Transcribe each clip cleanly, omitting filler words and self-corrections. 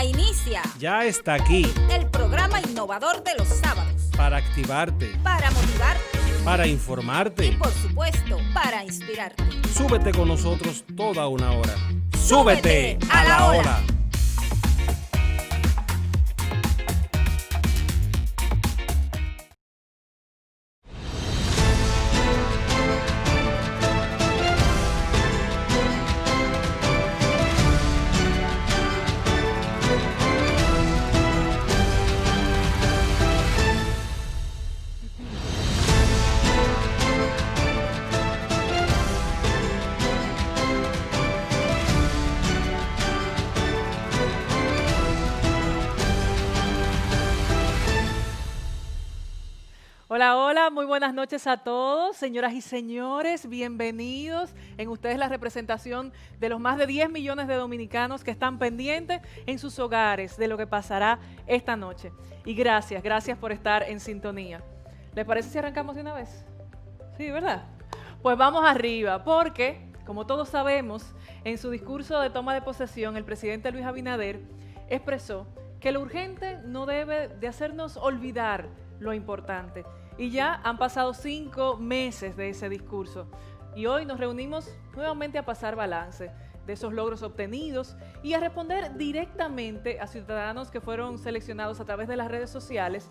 Ya inicia. Ya está aquí. El programa innovador de los sábados. Para activarte. Para motivarte. Para informarte. Y por supuesto, para inspirarte. Súbete con nosotros toda una hora. ¡Súbete a la ola! Hola, hola, muy buenas noches a todos, señoras y señores, bienvenidos en ustedes la representación de los más de 10 millones de dominicanos que están pendientes en sus hogares de lo que pasará esta noche. Y gracias por estar en sintonía. ¿Les parece si arrancamos de una vez? Sí, ¿verdad? Pues vamos arriba, porque, como todos sabemos, en su discurso de toma de posesión, el presidente Luis Abinader expresó que lo urgente no debe de hacernos olvidar lo importante. Y ya han pasado 5 meses de ese discurso. Y hoy nos reunimos nuevamente a pasar balance de esos logros obtenidos y a responder directamente a ciudadanos que fueron seleccionados a través de las redes sociales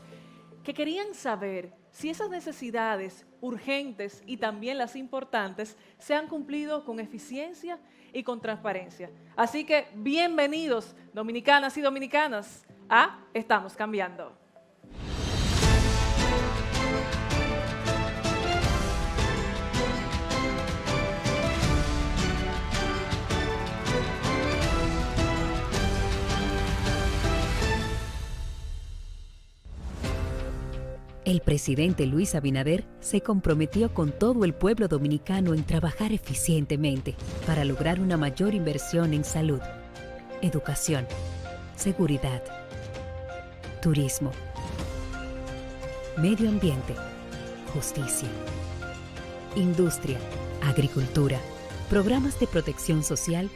que querían saber si esas necesidades urgentes y también las importantes se han cumplido con eficiencia y con transparencia. Así que bienvenidos, dominicanas y dominicanas, a Estamos Cambiando. El presidente Luis Abinader se comprometió con todo el pueblo dominicano en trabajar eficientemente para lograr una mayor inversión en salud, educación, seguridad, turismo, medio ambiente, justicia, industria, agricultura, programas de protección social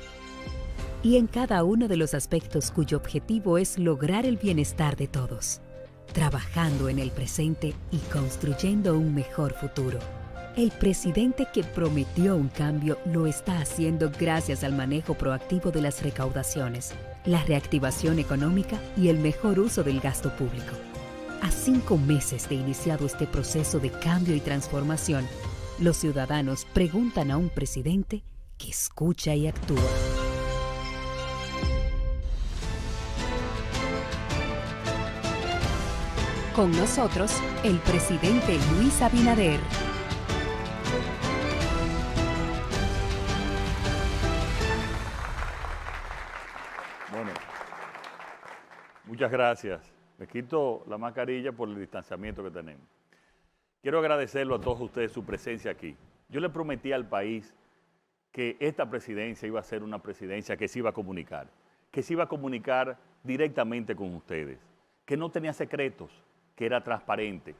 y en cada uno de los aspectos cuyo objetivo es lograr el bienestar de todos, trabajando en el presente y construyendo un mejor futuro. El presidente que prometió un cambio lo está haciendo gracias al manejo proactivo de las recaudaciones, la reactivación económica y el mejor uso del gasto público. A 5 meses de iniciado este proceso de cambio y transformación, los ciudadanos preguntan a un presidente que escucha y actúa. Con nosotros, el presidente Luis Abinader. Bueno, muchas gracias. Me quito la mascarilla por el distanciamiento que tenemos. Quiero agradecerlo a todos ustedes su presencia aquí. Yo le prometí al país que esta presidencia iba a ser una presidencia que se iba a comunicar directamente con ustedes, que no tenía secretos, que era transparente,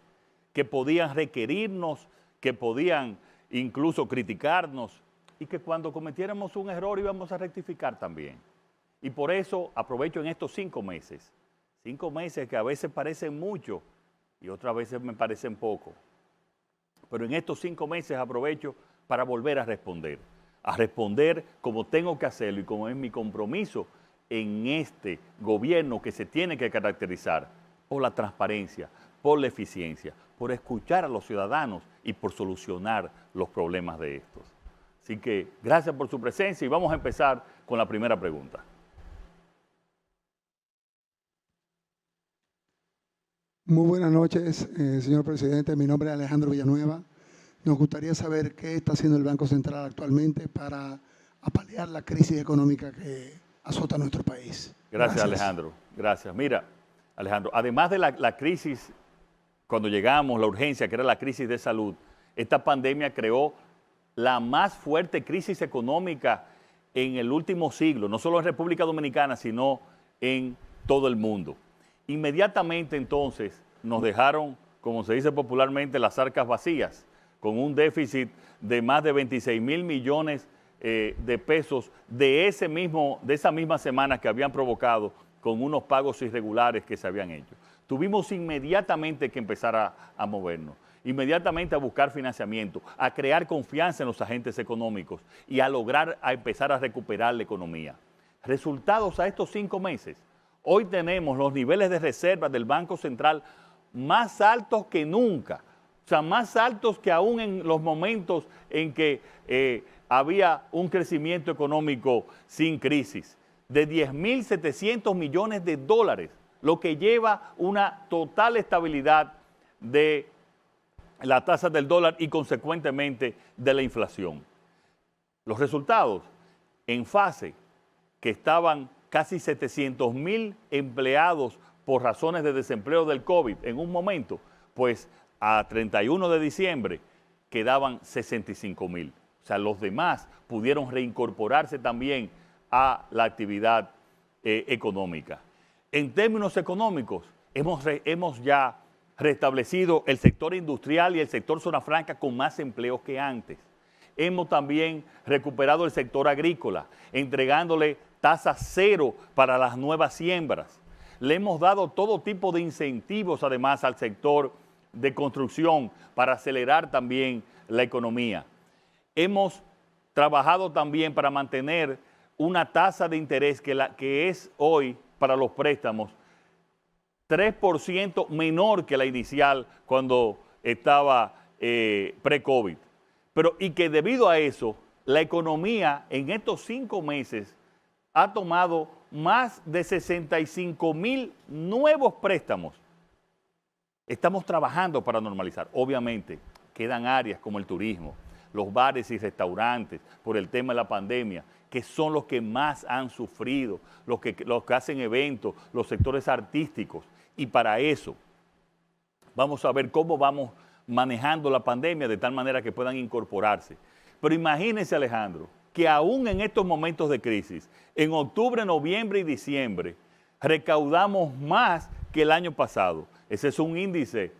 que podían requerirnos, que podían incluso criticarnos y que cuando cometiéramos un error íbamos a rectificar también. Y por eso aprovecho en estos 5 meses que a veces parecen mucho y otras veces me parecen poco, pero en estos 5 meses aprovecho para volver a responder como tengo que hacerlo y como es mi compromiso en este gobierno que se tiene que caracterizar por la transparencia, por la eficiencia, por escuchar a los ciudadanos y por solucionar los problemas de estos. Así que gracias por su presencia y vamos a empezar con la primera pregunta. Muy buenas noches, señor presidente. Mi nombre es Alejandro Villanueva. Nos gustaría saber qué está haciendo el Banco Central actualmente para paliar la crisis económica que azota a nuestro país. Gracias, Alejandro. Gracias. Mira, Alejandro, además de la crisis, cuando llegamos, la urgencia, que era la crisis de salud, esta pandemia creó la más fuerte crisis económica en el último siglo, no solo en República Dominicana, sino en todo el mundo. Inmediatamente entonces nos dejaron, como se dice popularmente, las arcas vacías, con un déficit de más de 26,000 millones de pesos de esa misma semana que habían provocado con unos pagos irregulares que se habían hecho. Tuvimos inmediatamente que empezar a movernos, inmediatamente a buscar financiamiento, a crear confianza en los agentes económicos y a lograr a empezar a recuperar la economía. Resultados a estos 5 meses. Hoy tenemos los niveles de reserva del Banco Central más altos que nunca, o sea, más altos que aún en los momentos en que había un crecimiento económico sin crisis, de 10.700 millones de dólares, lo que lleva una total estabilidad de la tasa del dólar y consecuentemente de la inflación. Los resultados en fase que estaban casi 700.000 empleados por razones de desempleo del COVID en un momento, pues a 31 de diciembre quedaban 65.000. O sea, los demás pudieron reincorporarse también a la actividad económica. En términos económicos, hemos ya restablecido el sector industrial y el sector zona franca con más empleos que antes. Hemos también recuperado el sector agrícola, entregándole tasa cero para las nuevas siembras. Le hemos dado todo tipo de incentivos además al sector de construcción para acelerar también la economía. Hemos trabajado también para mantener una tasa de interés que es hoy para los préstamos 3% menor que la inicial cuando estaba pre-COVID. Y que debido a eso, la economía en estos 5 meses ha tomado más de 65.000 nuevos préstamos. Estamos trabajando para normalizar. Obviamente, quedan áreas como el turismo, los bares y restaurantes, por el tema de la pandemia, que son los que más han sufrido, los que hacen eventos, los sectores artísticos. Y para eso vamos a ver cómo vamos manejando la pandemia de tal manera que puedan incorporarse. Pero imagínense, Alejandro, que aún en estos momentos de crisis, en octubre, noviembre y diciembre, recaudamos más que el año pasado. Ese es un índice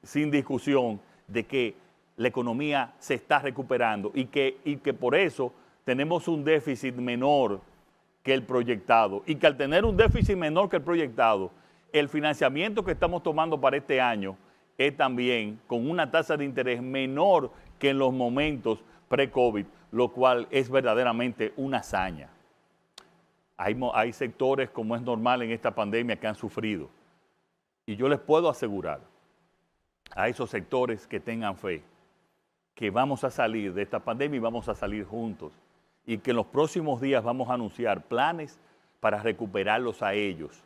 sin discusión de que la economía se está recuperando y que por eso tenemos un déficit menor que el proyectado, y que al tener un déficit menor que el proyectado, el financiamiento que estamos tomando para este año es también con una tasa de interés menor que en los momentos pre-COVID, lo cual es verdaderamente una hazaña. Hay sectores, como es normal en esta pandemia, que han sufrido. Y yo les puedo asegurar a esos sectores que tengan fe que vamos a salir de esta pandemia y vamos a salir juntos. Y que en los próximos días vamos a anunciar planes para recuperarlos a ellos,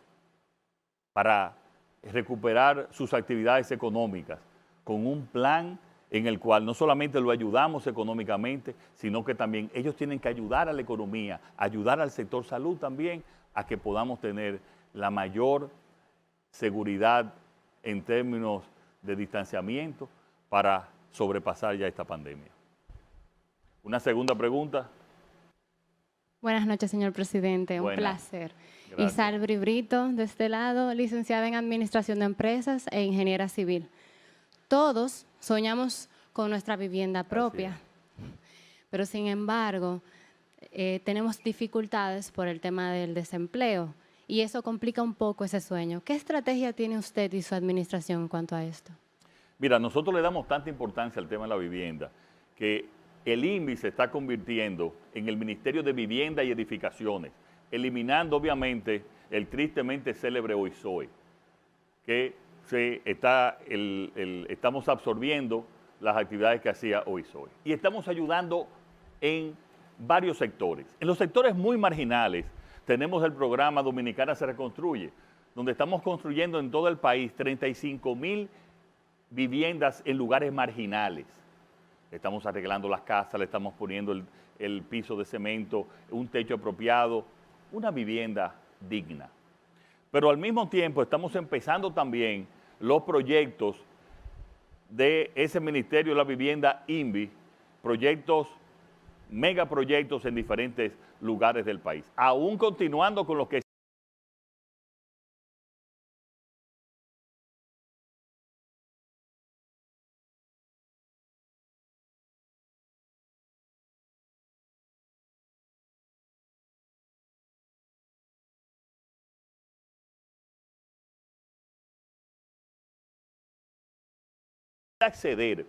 para recuperar sus actividades económicas, con un plan en el cual no solamente lo ayudamos económicamente, sino que también ellos tienen que ayudar a la economía, ayudar al sector salud también, a que podamos tener la mayor seguridad en términos de distanciamiento para sobrepasar ya esta pandemia. Una segunda pregunta. Buenas noches, señor presidente. Buenas. Un placer. Gracias. Isabel Brito, de este lado, licenciada en Administración de Empresas e ingeniera civil. Todos soñamos con nuestra vivienda propia, pero sin embargo, tenemos dificultades por el tema del desempleo y eso complica un poco ese sueño. ¿Qué estrategia tiene usted y su administración en cuanto a esto? Mira, nosotros le damos tanta importancia al tema de la vivienda que el INVI se está convirtiendo en el Ministerio de Vivienda y Edificaciones, eliminando obviamente el tristemente célebre OISOE, que estamos absorbiendo las actividades que hacía OISOE. Y estamos ayudando en varios sectores. En los sectores muy marginales tenemos el programa Dominicana se reconstruye, donde estamos construyendo en todo el país 35.000 viviendas en lugares marginales. Estamos arreglando las casas, le estamos poniendo el piso de cemento, un techo apropiado, una vivienda digna. Pero al mismo tiempo estamos empezando también los proyectos de ese Ministerio de la Vivienda INVI, megaproyectos en diferentes lugares del país. Aún continuando con los que acceder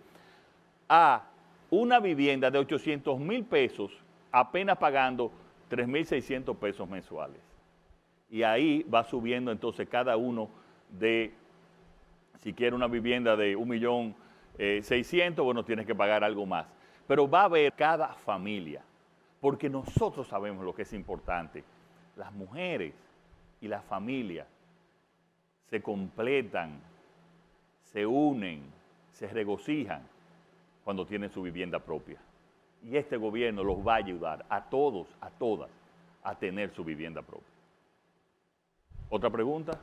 a una vivienda de 800,000 pesos apenas pagando 3,600 pesos mensuales. Y ahí va subiendo entonces cada uno de, si quiere una vivienda de 1,600,000, bueno, tienes que pagar algo más. Pero va a haber cada familia, porque nosotros sabemos lo que es importante. Las mujeres y las familias se completan, se unen, se regocijan cuando tienen su vivienda propia. Y este gobierno los va a ayudar a todos, a todas, a tener su vivienda propia. ¿Otra pregunta?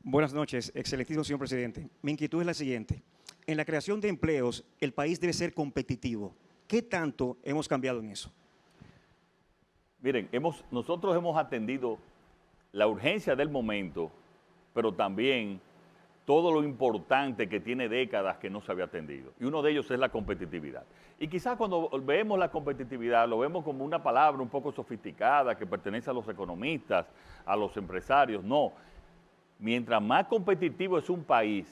Buenas noches, excelentísimo señor presidente. Mi inquietud es la siguiente. En la creación de empleos, el país debe ser competitivo. ¿Qué tanto hemos cambiado en eso? Miren, nosotros hemos atendido la urgencia del momento, pero también todo lo importante que tiene décadas que no se había atendido. Y uno de ellos es la competitividad. Y quizás cuando vemos la competitividad, lo vemos como una palabra un poco sofisticada que pertenece a los economistas, a los empresarios. No. Mientras más competitivo es un país,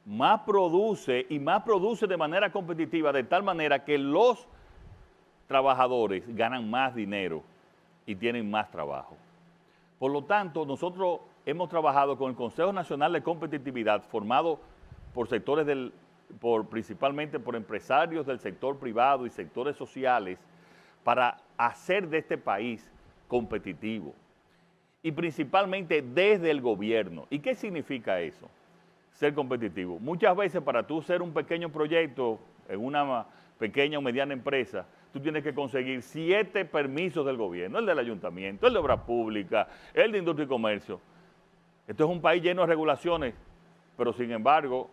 más produce y más produce de manera competitiva, de tal manera que los trabajadores ganan más dinero y tienen más trabajo. Por lo tanto, nosotros hemos trabajado con el Consejo Nacional de Competitividad, formado por sectores principalmente por empresarios del sector privado y sectores sociales, para hacer de este país competitivo. Y principalmente desde el gobierno. ¿Y qué significa eso? Ser competitivo. Muchas veces para tú ser un pequeño proyecto en una pequeña o mediana empresa, tú tienes que conseguir 7 permisos del gobierno, el del ayuntamiento, el de obra pública, el de industria y comercio. Esto es un país lleno de regulaciones, pero sin embargo,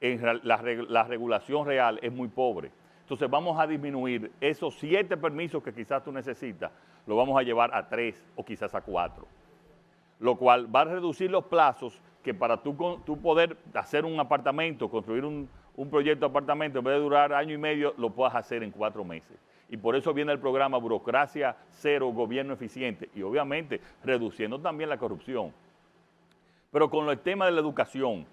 la regulación real es muy pobre. Entonces vamos a disminuir esos 7 permisos que quizás tú necesitas, lo vamos a llevar a 3 o quizás a 4, lo cual va a reducir los plazos que para tú poder hacer un apartamento, construir un proyecto de apartamento, en vez de durar año y medio, lo puedas hacer en 4 meses. Y por eso viene el programa Burocracia Cero, Gobierno Eficiente, y obviamente reduciendo también la corrupción. Pero con el tema de la educación,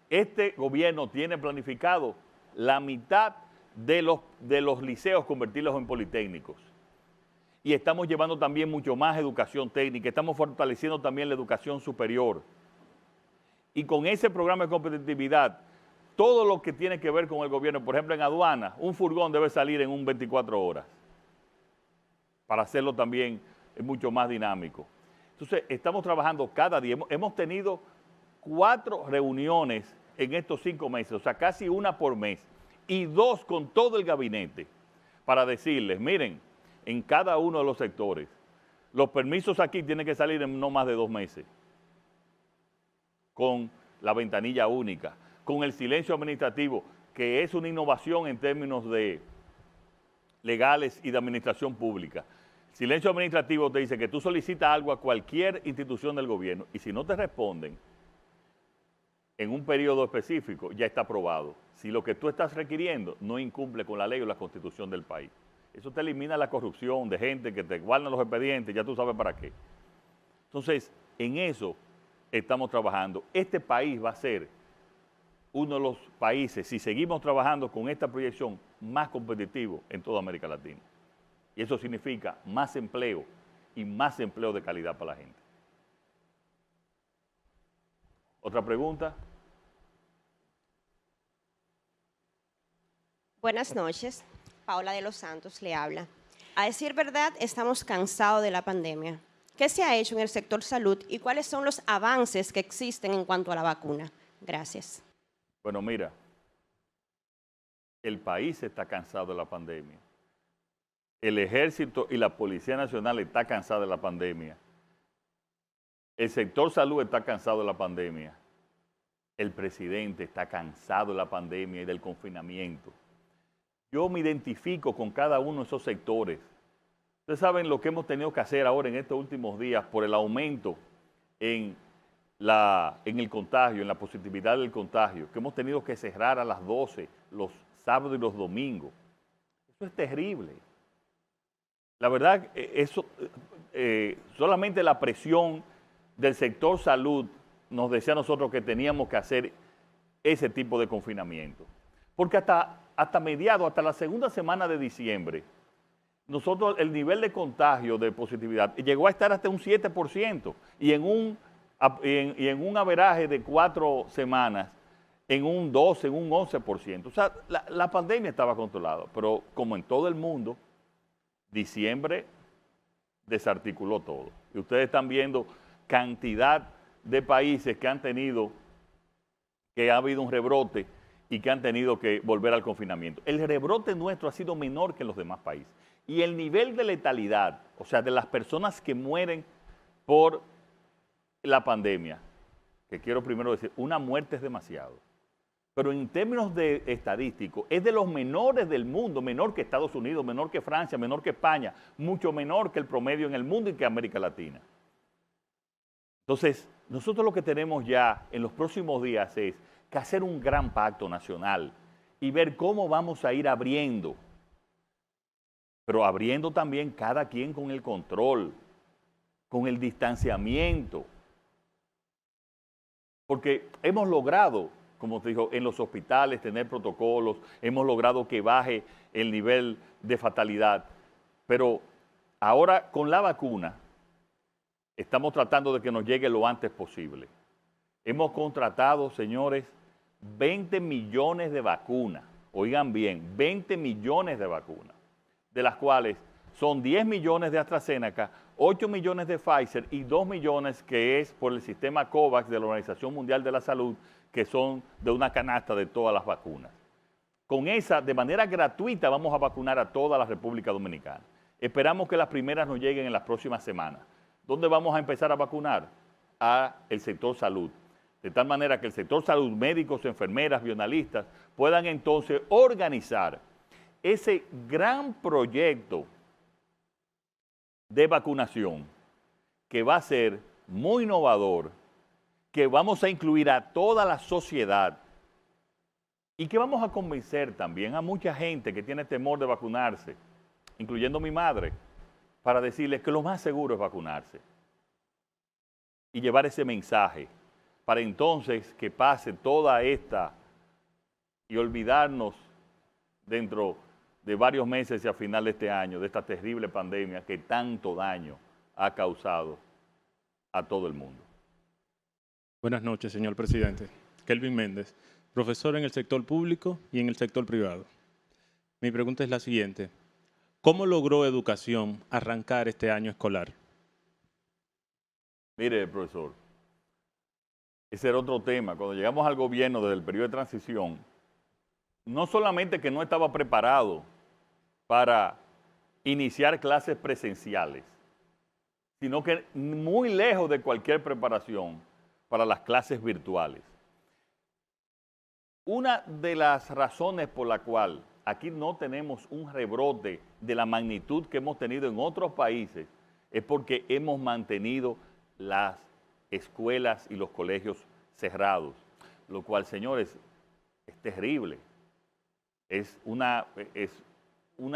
este gobierno tiene planificado la mitad de los liceos convertirlos en politécnicos. Y estamos llevando también mucho más educación técnica, estamos fortaleciendo también la educación superior. Y con ese programa de competitividad, todo lo que tiene que ver con el gobierno, por ejemplo en aduana, un furgón debe salir en 24 horas, para hacerlo también mucho más dinámico. Entonces, estamos trabajando cada día. Hemos tenido 4 reuniones en estos 5 meses, o sea, casi una por mes, y 2 con todo el gabinete, para decirles, miren, en cada uno de los sectores, los permisos aquí tienen que salir en no más de 2 meses, con la ventanilla única, con el silencio administrativo, que es una innovación en términos de legales y de administración pública. Silencio administrativo te dice que tú solicitas algo a cualquier institución del gobierno y si no te responden en un periodo específico, ya está aprobado. Si lo que tú estás requiriendo no incumple con la ley o la constitución del país. Eso te elimina la corrupción de gente que te guardan los expedientes, ya tú sabes para qué. Entonces, en eso estamos trabajando. Este país va a ser uno de los países, si seguimos trabajando con esta proyección, más competitivo en toda América Latina. Y eso significa más empleo y más empleo de calidad para la gente. ¿Otra pregunta? Buenas noches. Paola de los Santos le habla. A decir verdad, estamos cansados de la pandemia. ¿Qué se ha hecho en el sector salud y cuáles son los avances que existen en cuanto a la vacuna? Gracias. Bueno, mira, el país está cansado de la pandemia. El Ejército y la Policía Nacional está cansada de la pandemia. El sector salud está cansado de la pandemia. El presidente está cansado de la pandemia y del confinamiento. Yo me identifico con cada uno de esos sectores. Ustedes saben lo que hemos tenido que hacer ahora en estos últimos días por el aumento en el contagio, en la positividad del contagio, que hemos tenido que cerrar a las 12 los sábados y los domingos. Eso es terrible. La verdad, solamente la presión del sector salud nos decía a nosotros que teníamos que hacer ese tipo de confinamiento. Porque hasta mediados, hasta la segunda semana de diciembre, nosotros el nivel de contagio de positividad llegó a estar hasta un 7% y en un averaje de 4 semanas en un 12, en un 11%. O sea, la pandemia estaba controlada, pero como en todo el mundo, diciembre desarticuló todo. Y ustedes están viendo cantidad de países que han tenido, que ha habido un rebrote y que han tenido que volver al confinamiento. El rebrote nuestro ha sido menor que en los demás países. Y el nivel de letalidad, o sea, de las personas que mueren por la pandemia, que quiero primero decir, una muerte es demasiado. Pero en términos de estadísticos, es de los menores del mundo, menor que Estados Unidos, menor que Francia, menor que España, mucho menor que el promedio en el mundo y que América Latina. Entonces, nosotros lo que tenemos ya en los próximos días es que hacer un gran pacto nacional y ver cómo vamos a ir abriendo, pero abriendo también cada quien con el control, con el distanciamiento, porque hemos logrado, como te digo, en los hospitales tener protocolos, hemos logrado que baje el nivel de fatalidad, pero ahora con la vacuna estamos tratando de que nos llegue lo antes posible. Hemos contratado, señores, 20 millones de vacunas, oigan bien, 20 millones de vacunas, de las cuales son 10 millones de AstraZeneca, 8 millones de Pfizer y 2 millones que es por el sistema COVAX de la Organización Mundial de la Salud, que son de una canasta de todas las vacunas. Con esa, de manera gratuita, vamos a vacunar a toda la República Dominicana. Esperamos que las primeras nos lleguen en las próximas semanas. ¿Dónde vamos a empezar a vacunar? A el sector salud. De tal manera que el sector salud, médicos, enfermeras, bioanalistas, puedan entonces organizar ese gran proyecto de vacunación que va a ser muy innovador, que vamos a incluir a toda la sociedad y que vamos a convencer también a mucha gente que tiene temor de vacunarse, incluyendo mi madre, para decirles que lo más seguro es vacunarse y llevar ese mensaje para entonces que pase toda esta y olvidarnos dentro de varios meses y a final de este año de esta terrible pandemia que tanto daño ha causado a todo el mundo. Buenas noches, señor presidente. Kelvin Méndez, profesor en el sector público y en el sector privado. Mi pregunta es la siguiente. ¿Cómo logró Educación arrancar este año escolar? Mire, profesor, ese era otro tema. Cuando llegamos al gobierno desde el periodo de transición, no solamente que no estaba preparado para iniciar clases presenciales, sino que muy lejos de cualquier preparación para las clases virtuales. Una de las razones por la cual aquí no tenemos un rebrote de la magnitud que hemos tenido en otros países es porque hemos mantenido las escuelas y los colegios cerrados, lo cual, señores, es terrible. Es una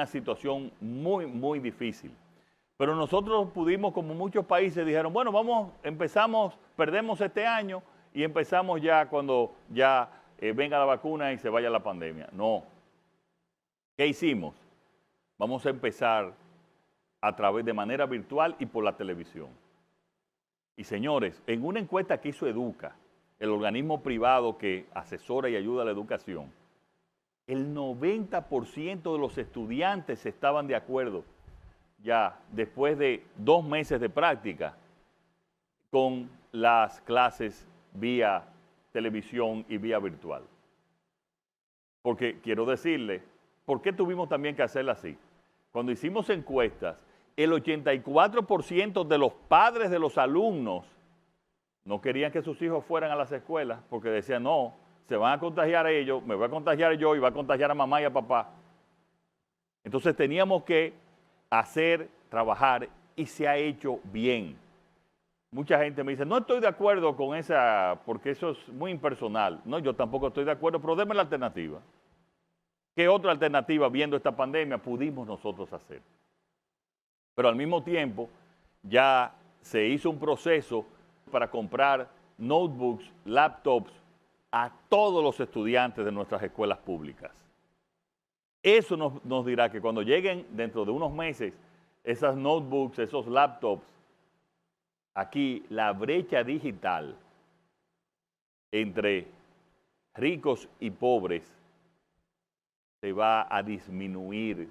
situación muy, muy difícil. Pero nosotros pudimos, como muchos países, dijeron, bueno, empezamos, perdemos este año y empezamos ya cuando ya venga la vacuna y se vaya la pandemia. No. ¿Qué hicimos? Vamos a empezar a través de manera virtual y por la televisión. Y señores, en una encuesta que hizo Educa, el organismo privado que asesora y ayuda a la educación, el 90% de los estudiantes estaban de acuerdo ya después de 2 meses de práctica con las clases vía televisión y vía virtual. Porque quiero decirle, ¿por qué tuvimos también que hacerla así? Cuando hicimos encuestas, el 84% de los padres de los alumnos no querían que sus hijos fueran a las escuelas porque decían, no, se van a contagiar a ellos, me voy a contagiar yo y va a contagiar a mamá y a papá. Entonces teníamos que trabajar y se ha hecho bien. Mucha gente me dice, no estoy de acuerdo con esa, porque eso es muy impersonal. No, yo tampoco estoy de acuerdo, pero déme la alternativa. ¿Qué otra alternativa viendo esta pandemia pudimos nosotros hacer? Pero al mismo tiempo ya se hizo un proceso para comprar notebooks, laptops a todos los estudiantes de nuestras escuelas públicas. Eso nos dirá que cuando lleguen dentro de unos meses esas notebooks, esos laptops, aquí la brecha digital entre ricos y pobres se va a disminuir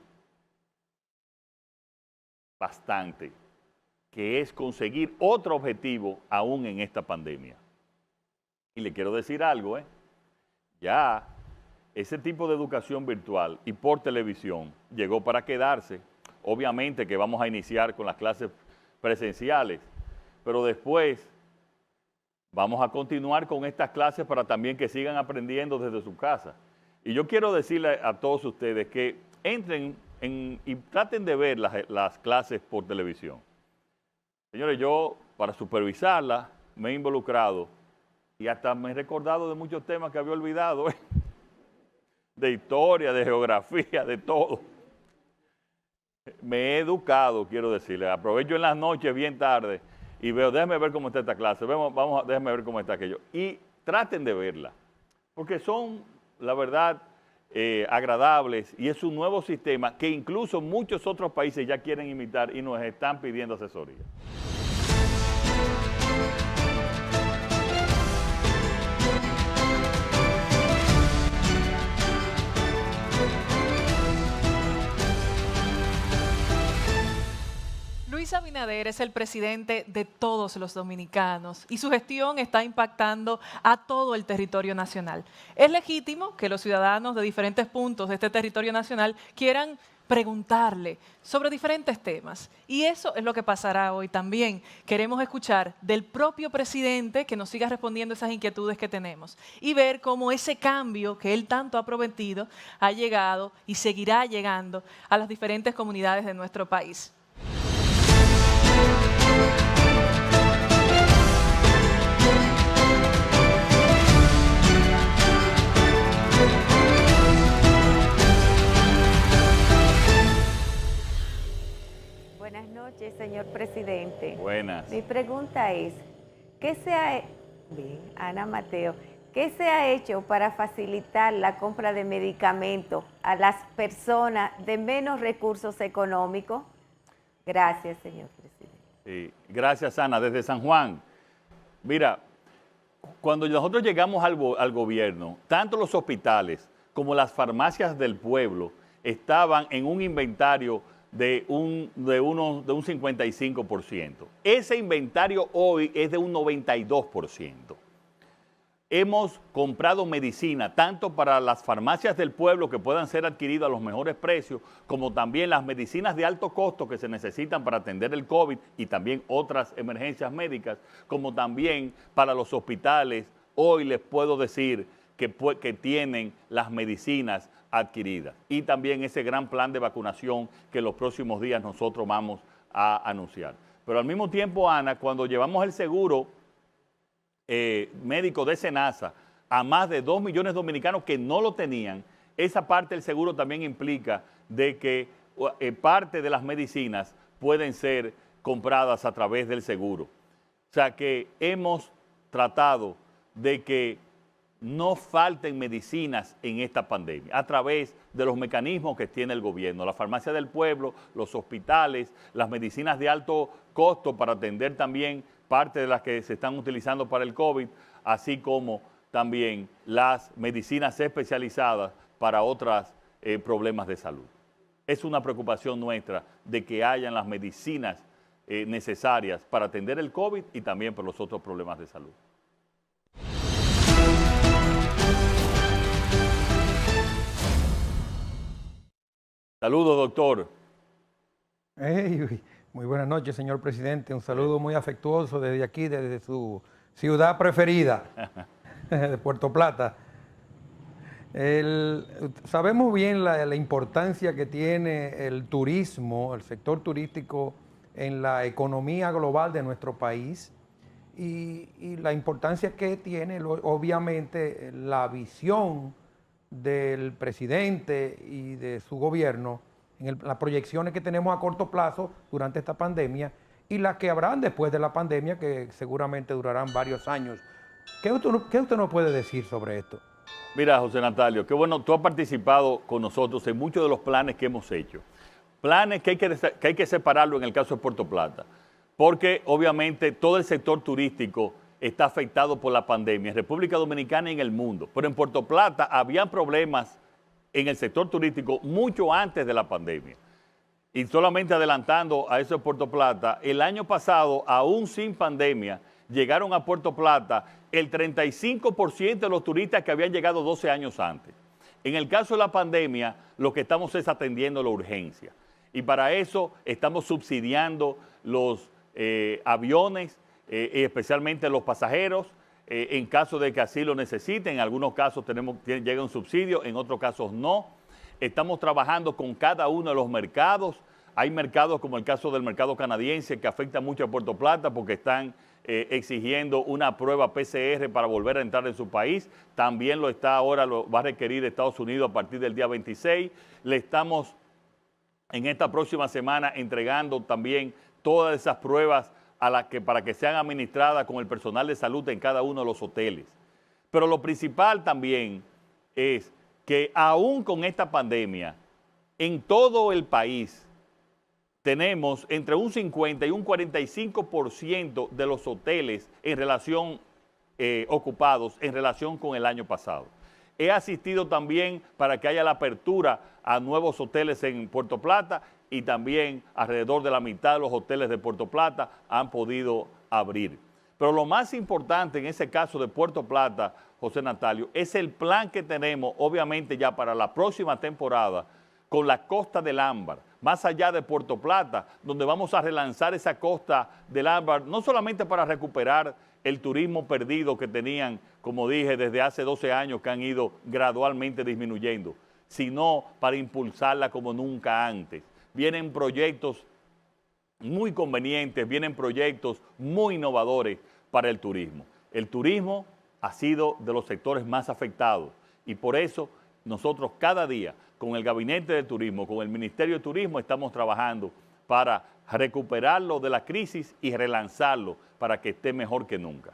bastante, que es conseguir otro objetivo aún en esta pandemia. Y le quiero decir algo, ya ese tipo de educación virtual y por televisión llegó para quedarse. Obviamente que vamos a iniciar con las clases presenciales, pero después vamos a continuar con estas clases para también que sigan aprendiendo desde su casa. Y yo quiero decirle a todos ustedes que entren y traten de ver las clases por televisión. Señores, yo para supervisarlas me he involucrado y hasta me he recordado de muchos temas que había olvidado, de historia, de geografía, de todo. Me he educado, quiero decirle. Aprovecho en las noches bien tarde y veo, déjame ver cómo está esta clase, déjame ver cómo está aquello. Y traten de verla, porque son, la verdad, agradables y es un nuevo sistema que incluso muchos otros países ya quieren imitar y nos están pidiendo asesoría. Luis Abinader es el presidente de todos los dominicanos y su gestión está impactando a todo el territorio nacional. Es legítimo que los ciudadanos de diferentes puntos de este territorio nacional quieran preguntarle sobre diferentes temas. Y eso es lo que pasará hoy también. Queremos escuchar del propio presidente que nos siga respondiendo esas inquietudes que tenemos y ver cómo ese cambio que él tanto ha prometido ha llegado y seguirá llegando a las diferentes comunidades de nuestro país. Buenas noches, señor presidente. Buenas. Mi pregunta es, Ana Mateo, ¿qué se ha hecho para facilitar la compra de medicamentos a las personas de menos recursos económicos? Gracias, señor presidente. Sí, gracias, Ana. Desde San Juan, mira, cuando nosotros llegamos al gobierno, tanto los hospitales como las farmacias del pueblo estaban en un inventario de un 55%. Ese inventario hoy es de un 92%. Hemos comprado medicina tanto para las farmacias del pueblo que puedan ser adquiridas a los mejores precios, como también las medicinas de alto costo que se necesitan para atender el COVID y también otras emergencias médicas, como también para los hospitales. Hoy les puedo decir que tienen las medicinas adquiridas y también ese gran plan de vacunación que en los próximos días nosotros vamos a anunciar. Pero al mismo tiempo, Ana, cuando llevamos el seguro médico de SENASA a más de 2 millones de dominicanos que no lo tenían, esa parte del seguro también implica de que parte de las medicinas pueden ser compradas a través del seguro. O sea que hemos tratado de que no falten medicinas en esta pandemia a través de los mecanismos que tiene el gobierno, la farmacia del pueblo, los hospitales, las medicinas de alto costo para atender también parte de las que se están utilizando para el COVID, así como también las medicinas especializadas para otros problemas de salud. Es una preocupación nuestra de que hayan las medicinas necesarias para atender el COVID y también por los otros problemas de salud. Saludos, doctor. Hey, muy buenas noches, señor presidente. Un saludo muy afectuoso desde aquí, desde su ciudad preferida, de Puerto Plata. Sabemos bien la importancia que tiene el turismo, el sector turístico en la economía global de nuestro país y la importancia que tiene, obviamente, la visión del presidente y de su gobierno en las proyecciones que tenemos a corto plazo durante esta pandemia y las que habrán después de la pandemia, que seguramente durarán varios años ¿Qué usted nos puede decir sobre esto? Mira, José Natalio, qué bueno, tú has participado con nosotros en muchos de los planes que hemos hecho. Planes que hay que separarlo en el caso de Puerto Plata, porque obviamente todo el sector turístico está afectado por la pandemia en República Dominicana y en el mundo. Pero en Puerto Plata habían problemas en el sector turístico mucho antes de la pandemia. Y solamente adelantando a eso de Puerto Plata, el año pasado, aún sin pandemia, llegaron a Puerto Plata el 35% de los turistas que habían llegado 12 años antes. En el caso de la pandemia, lo que estamos es atendiendo la urgencia. Y para eso estamos subsidiando los aviones, especialmente los pasajeros, en caso de que así lo necesiten. En algunos casos llega un subsidio, en otros casos no. Estamos trabajando con cada uno de los mercados. Hay mercados como el caso del mercado canadiense que afecta mucho a Puerto Plata porque están exigiendo una prueba PCR para volver a entrar en su país. También lo va a requerir Estados Unidos a partir del día 26. Le estamos en esta próxima semana entregando también todas esas pruebas para que sean administradas con el personal de salud en cada uno de los hoteles. Pero lo principal también es que aún con esta pandemia, en todo el país, tenemos entre un 50 y un 45% de los hoteles ocupados en relación con el año pasado. He asistido también para que haya la apertura a nuevos hoteles en Puerto Plata y también alrededor de la mitad de los hoteles de Puerto Plata han podido abrir. Pero lo más importante en ese caso de Puerto Plata, José Natalio, es el plan que tenemos, obviamente ya para la próxima temporada, con la Costa del Ámbar, más allá de Puerto Plata, donde vamos a relanzar esa Costa del Ámbar, no solamente para recuperar el turismo perdido que tenían, como dije, desde hace 12 años que han ido gradualmente disminuyendo, sino para impulsarla como nunca antes. Vienen proyectos muy convenientes, vienen proyectos muy innovadores para el turismo. El turismo ha sido de los sectores más afectados y por eso nosotros cada día con el Gabinete de Turismo, con el Ministerio de Turismo, estamos trabajando para recuperarlo de la crisis y relanzarlo para que esté mejor que nunca.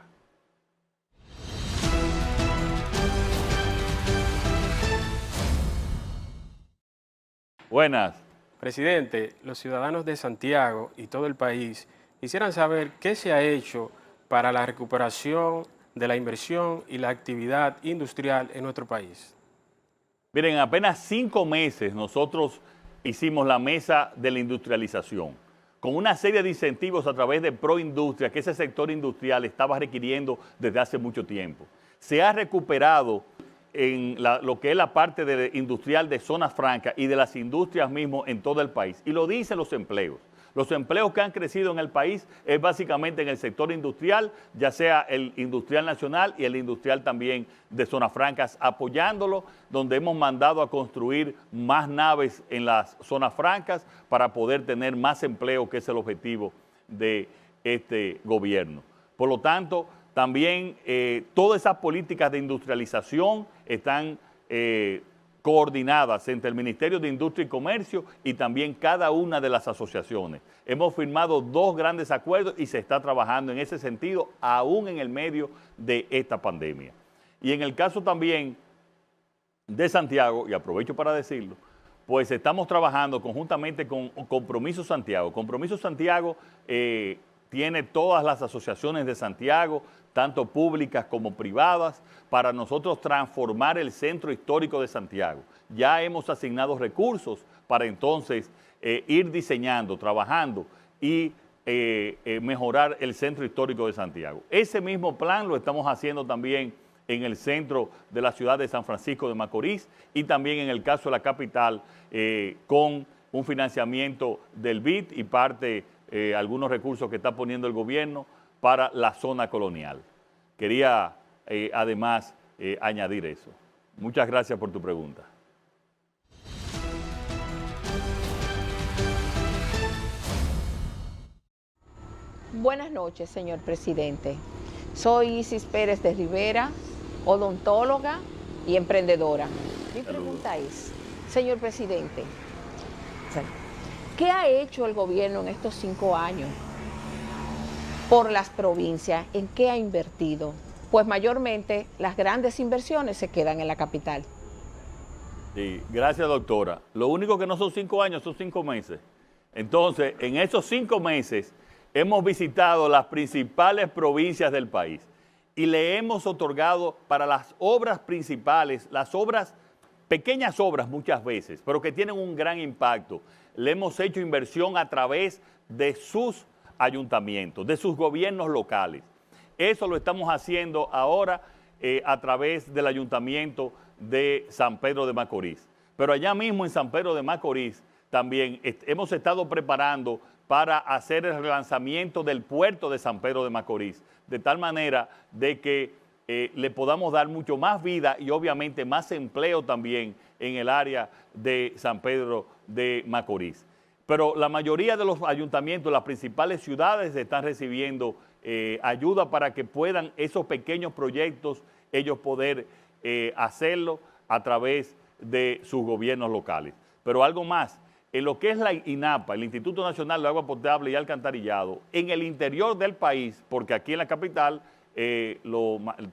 Buenas. Presidente, los ciudadanos de Santiago y todo el país quisieran saber qué se ha hecho para la recuperación de la inversión y la actividad industrial en nuestro país. Miren, en apenas 5 meses nosotros hicimos la mesa de la industrialización, con una serie de incentivos a través de Proindustria, que ese sector industrial estaba requiriendo desde hace mucho tiempo. Se ha recuperado en lo que es la parte industrial de zonas francas y de las industrias mismo en todo el país. Y lo dicen los empleos. Los empleos que han crecido en el país es básicamente en el sector industrial, ya sea el industrial nacional y el industrial también de zonas francas, apoyándolo, donde hemos mandado a construir más naves en las zonas francas para poder tener más empleo, que es el objetivo de este gobierno. Por lo tanto, también todas esas políticas de industrialización están coordinadas entre el Ministerio de Industria y Comercio y también cada una de las asociaciones. Hemos firmado 2 grandes acuerdos y se está trabajando en ese sentido aún en el medio de esta pandemia. Y en el caso también de Santiago, y aprovecho para decirlo, pues estamos trabajando conjuntamente con Compromiso Santiago. Compromiso Santiago tiene todas las asociaciones de Santiago, tanto públicas como privadas, para nosotros transformar el centro histórico de Santiago. Ya hemos asignado recursos para entonces ir diseñando, trabajando y mejorar el centro histórico de Santiago. Ese mismo plan lo estamos haciendo también en el centro de la ciudad de San Francisco de Macorís y también en el caso de la capital con un financiamiento del BID y algunos recursos que está poniendo el gobierno para la zona colonial. Quería además añadir eso. Muchas gracias por tu pregunta. Buenas noches, señor presidente. Soy Isis Pérez de Rivera, odontóloga y emprendedora. Mi pregunta es, señor presidente, ¿qué ha hecho el gobierno en estos 5 años por las provincias? ¿En qué ha invertido? pues mayormente las grandes inversiones se quedan en la capital. Sí, gracias, doctora. Lo único que no son 5 años, son 5 meses. Entonces, en esos 5 meses hemos visitado las principales provincias del país y le hemos otorgado para las obras principales, las obras, pequeñas obras muchas veces, pero que tienen un gran impacto. Le hemos hecho inversión a través de sus ayuntamientos, de sus gobiernos locales. Eso lo estamos haciendo ahora a través del ayuntamiento de San Pedro de Macorís. Pero allá mismo en San Pedro de Macorís también hemos estado preparando para hacer el relanzamiento del puerto de San Pedro de Macorís, de tal manera de que le podamos dar mucho más vida y obviamente más empleo también en el área de San Pedro de Macorís. Pero la mayoría de los ayuntamientos, las principales ciudades están recibiendo ayuda para que puedan esos pequeños proyectos ellos poder hacerlo a través de sus gobiernos locales. Pero algo más, en lo que es la INAPA, el Instituto Nacional de Agua Potable y Alcantarillado, en el interior del país, porque aquí en la capital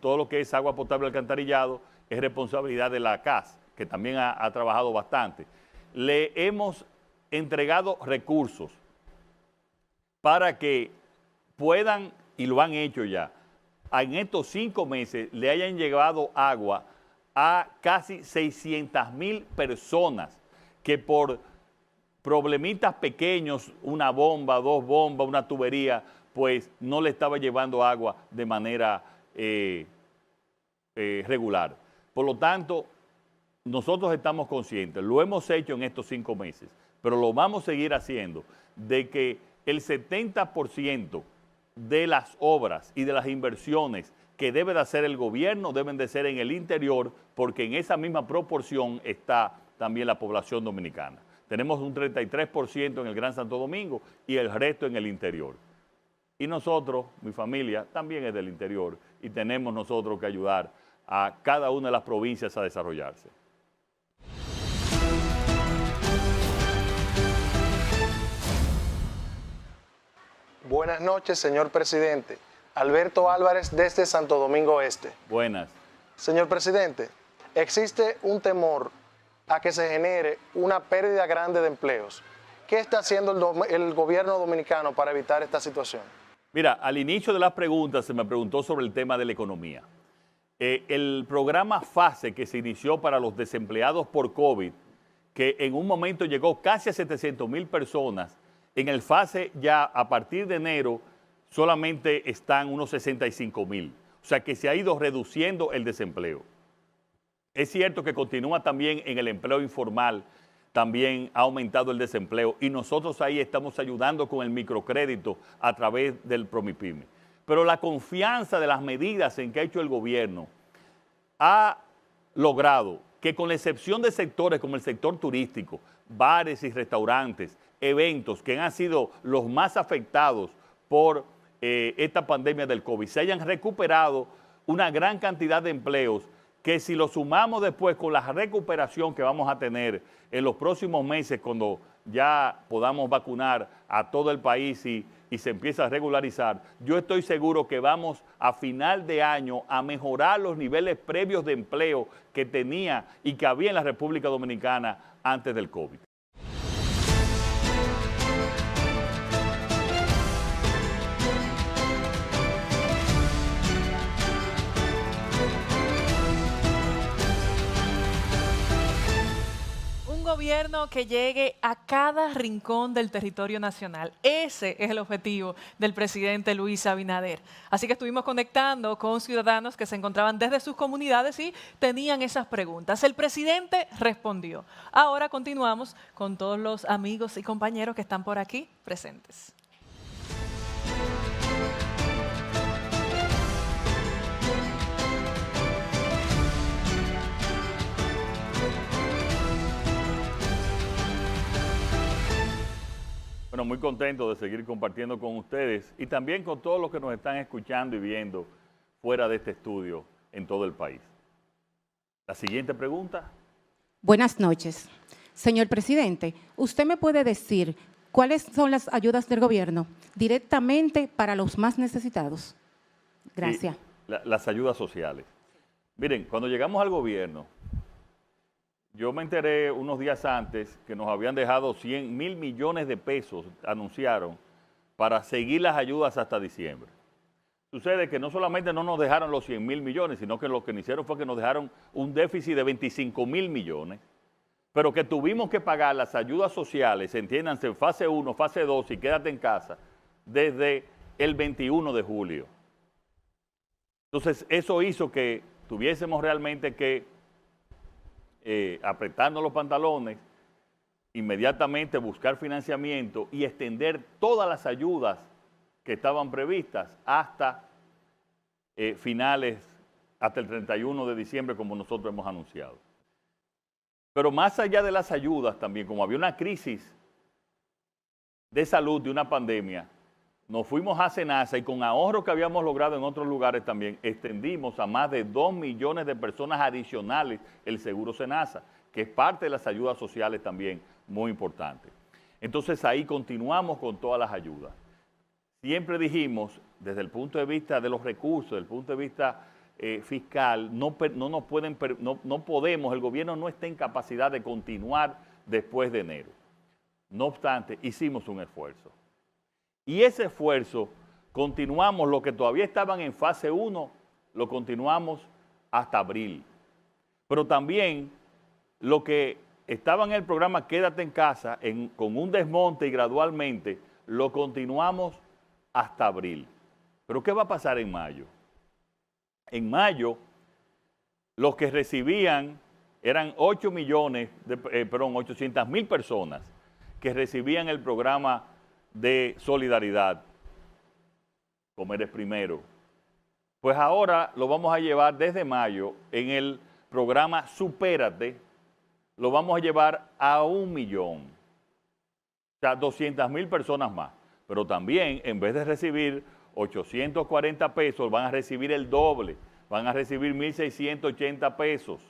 todo lo que es agua potable y alcantarillado es responsabilidad de la CAS, que también ha trabajado bastante. Le hemos entregado recursos para que puedan, y lo han hecho ya, en estos 5 meses le hayan llevado agua a casi 600,000 personas que por problemitas pequeños, una bomba, 2 bombas, una tubería, pues no le estaba llevando agua de manera regular. Por lo tanto, nosotros estamos conscientes, lo hemos hecho en estos 5 meses, pero lo vamos a seguir haciendo, de que el 70% de las obras y de las inversiones que debe de hacer el gobierno deben de ser en el interior, porque en esa misma proporción está también la población dominicana. Tenemos un 33% en el Gran Santo Domingo y el resto en el interior. Y nosotros, mi familia, también es del interior y tenemos nosotros que ayudar a cada una de las provincias a desarrollarse. Buenas noches, señor presidente. Alberto Álvarez desde Santo Domingo Este. Buenas. Señor presidente, existe un temor a que se genere una pérdida grande de empleos. ¿Qué está haciendo el gobierno dominicano para evitar esta situación? Mira, al inicio de las preguntas se me preguntó sobre el tema de la economía. El programa FASE que se inició para los desempleados por COVID, que en un momento llegó casi a 700,000 personas, en el FASE ya a partir de enero solamente están unos 65,000. O sea que se ha ido reduciendo el desempleo. Es cierto que continúa también en el empleo informal, también ha aumentado el desempleo y nosotros ahí estamos ayudando con el microcrédito a través del Promipyme. Pero la confianza de las medidas en que ha hecho el gobierno ha logrado que, con la excepción de sectores como el sector turístico, bares y restaurantes, eventos que han sido los más afectados por esta pandemia del COVID, se hayan recuperado una gran cantidad de empleos que, si lo sumamos después con la recuperación que vamos a tener en los próximos meses cuando ya podamos vacunar a todo el país y se empieza a regularizar, yo estoy seguro que vamos a final de año a mejorar los niveles previos de empleo que tenía y que había en la República Dominicana antes del COVID. Gobierno que llegue a cada rincón del territorio nacional. Ese es el objetivo del presidente Luis Abinader. Así que estuvimos conectando con ciudadanos que se encontraban desde sus comunidades y tenían esas preguntas. El presidente respondió. Ahora continuamos con todos los amigos y compañeros que están por aquí presentes. Bueno, muy contento de seguir compartiendo con ustedes y también con todos los que nos están escuchando y viendo fuera de este estudio en todo el país. La siguiente pregunta. Buenas noches. Señor presidente, ¿usted me puede decir cuáles son las ayudas del gobierno directamente para los más necesitados? Gracias. las ayudas sociales. Miren, cuando llegamos al gobierno, yo me enteré unos días antes que nos habían dejado 100.000 millones de pesos, anunciaron, para seguir las ayudas hasta diciembre. Sucede que no solamente no nos dejaron los 100.000 millones, sino que lo que hicieron fue que nos dejaron un déficit de 25.000 millones, pero que tuvimos que pagar las ayudas sociales, entiéndanse, en fase 1, fase 2 y quédate en casa, desde el 21 de julio. Entonces, eso hizo que tuviésemos realmente que apretarnos los pantalones, inmediatamente buscar financiamiento y extender todas las ayudas que estaban previstas hasta finales, hasta el 31 de diciembre, como nosotros hemos anunciado. Pero más allá de las ayudas también, como había una crisis de salud de una pandemia, nos fuimos a SENASA y con ahorros que habíamos logrado en otros lugares también, extendimos a más de 2 millones de personas adicionales el seguro SENASA, que es parte de las ayudas sociales también muy importante. Entonces ahí continuamos con todas las ayudas. Siempre dijimos, desde el punto de vista de los recursos, desde el punto de vista fiscal, no podemos, el gobierno no está en capacidad de continuar después de enero. No obstante, hicimos un esfuerzo. Y ese esfuerzo, continuamos, los que todavía estaban en fase 1, lo continuamos hasta abril. Pero también los que estaban en el programa Quédate en Casa, con un desmonte y gradualmente, lo continuamos hasta abril. ¿Pero qué va a pasar en mayo? En mayo, los que recibían, eran 800.000 personas que recibían el programa de solidaridad, Comer es Primero. Pues ahora lo vamos a llevar desde mayo en el programa Supérate, lo vamos a llevar a 1 millón. O sea, 200.000 personas más. Pero también, en vez de recibir 840 pesos, van a recibir el doble, van a recibir 1.680 pesos.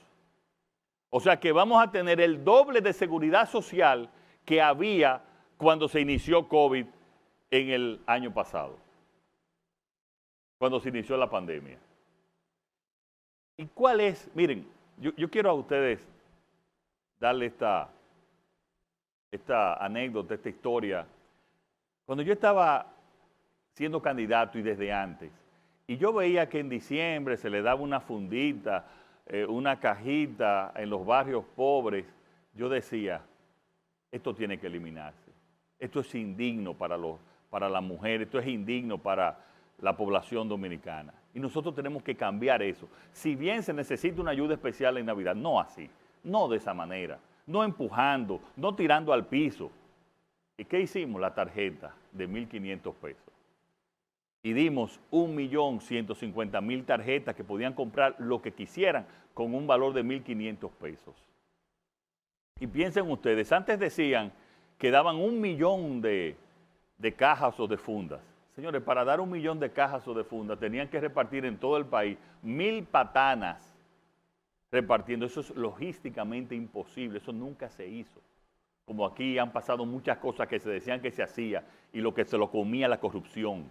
O sea que vamos a tener el doble de seguridad social que había cuando se inició COVID en el año pasado, cuando se inició la pandemia. ¿Y cuál es? Miren, yo quiero a ustedes darle esta anécdota, esta historia. Cuando yo estaba siendo candidato y desde antes, y yo veía que en diciembre se le daba una fundita, una cajita en los barrios pobres, yo decía, esto tiene que eliminarse. Esto es indigno para la mujer, esto es indigno para la población dominicana. Y nosotros tenemos que cambiar eso. Si bien se necesita una ayuda especial en Navidad, no así, no de esa manera, no empujando, no tirando al piso. ¿Y qué hicimos? La tarjeta de 1.500 pesos. Y dimos 1.150.000 tarjetas que podían comprar lo que quisieran con un valor de 1.500 pesos. Y piensen ustedes, antes decían que daban 1 millón de cajas o de fundas. Señores, para dar 1 millón de cajas o de fundas tenían que repartir en todo el país 1.000 patanas repartiendo. Eso es logísticamente imposible, eso nunca se hizo. Como aquí han pasado muchas cosas que se decían que se hacía y lo que se lo comía la corrupción.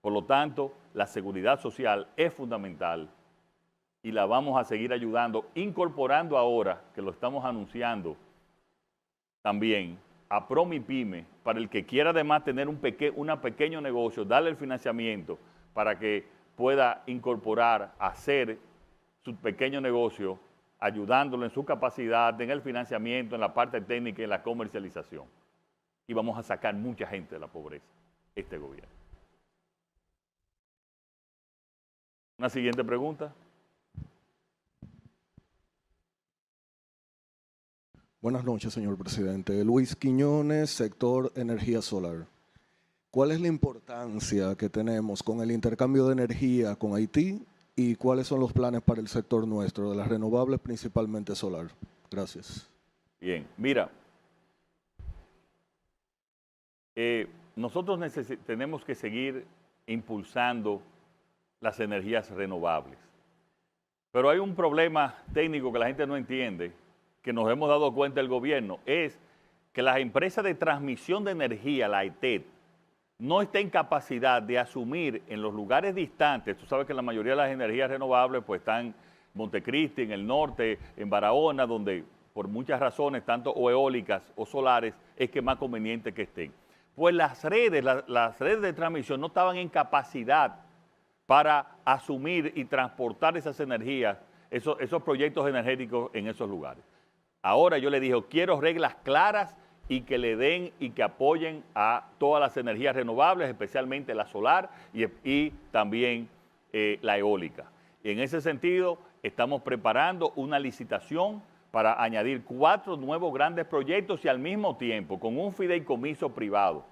Por lo tanto, la seguridad social es fundamental y la vamos a seguir ayudando, incorporando ahora, que lo estamos anunciando también, a PromiPyme, para el que quiera además tener un pequeño negocio, darle el financiamiento para que pueda incorporar, hacer su pequeño negocio, ayudándolo en su capacidad, en el financiamiento, en la parte técnica y en la comercialización. Y vamos a sacar mucha gente de la pobreza, este gobierno. Una siguiente pregunta. Buenas noches, señor presidente. Luis Quiñones, sector energía solar. ¿Cuál es la importancia que tenemos con el intercambio de energía con Haití y cuáles son los planes para el sector nuestro, de las renovables, principalmente solar? Gracias. Bien, mira, nosotros tenemos que seguir impulsando las energías renovables. Pero hay un problema técnico que la gente no entiende, que nos hemos dado cuenta del gobierno, es que las empresas de transmisión de energía, la ETED, no está en capacidad de asumir en los lugares distantes, tú sabes que la mayoría de las energías renovables pues están en Montecristi, en el norte, en Barahona, donde por muchas razones, tanto o eólicas o solares, es que es más conveniente que estén. Pues las redes de transmisión no estaban en capacidad para asumir y transportar esas energías, esos proyectos energéticos en esos lugares. Ahora yo le dije, quiero reglas claras y que le den y que apoyen a todas las energías renovables, especialmente la solar y también la eólica. Y en ese sentido, estamos preparando una licitación para añadir 4 nuevos grandes proyectos y al mismo tiempo, con un fideicomiso privado,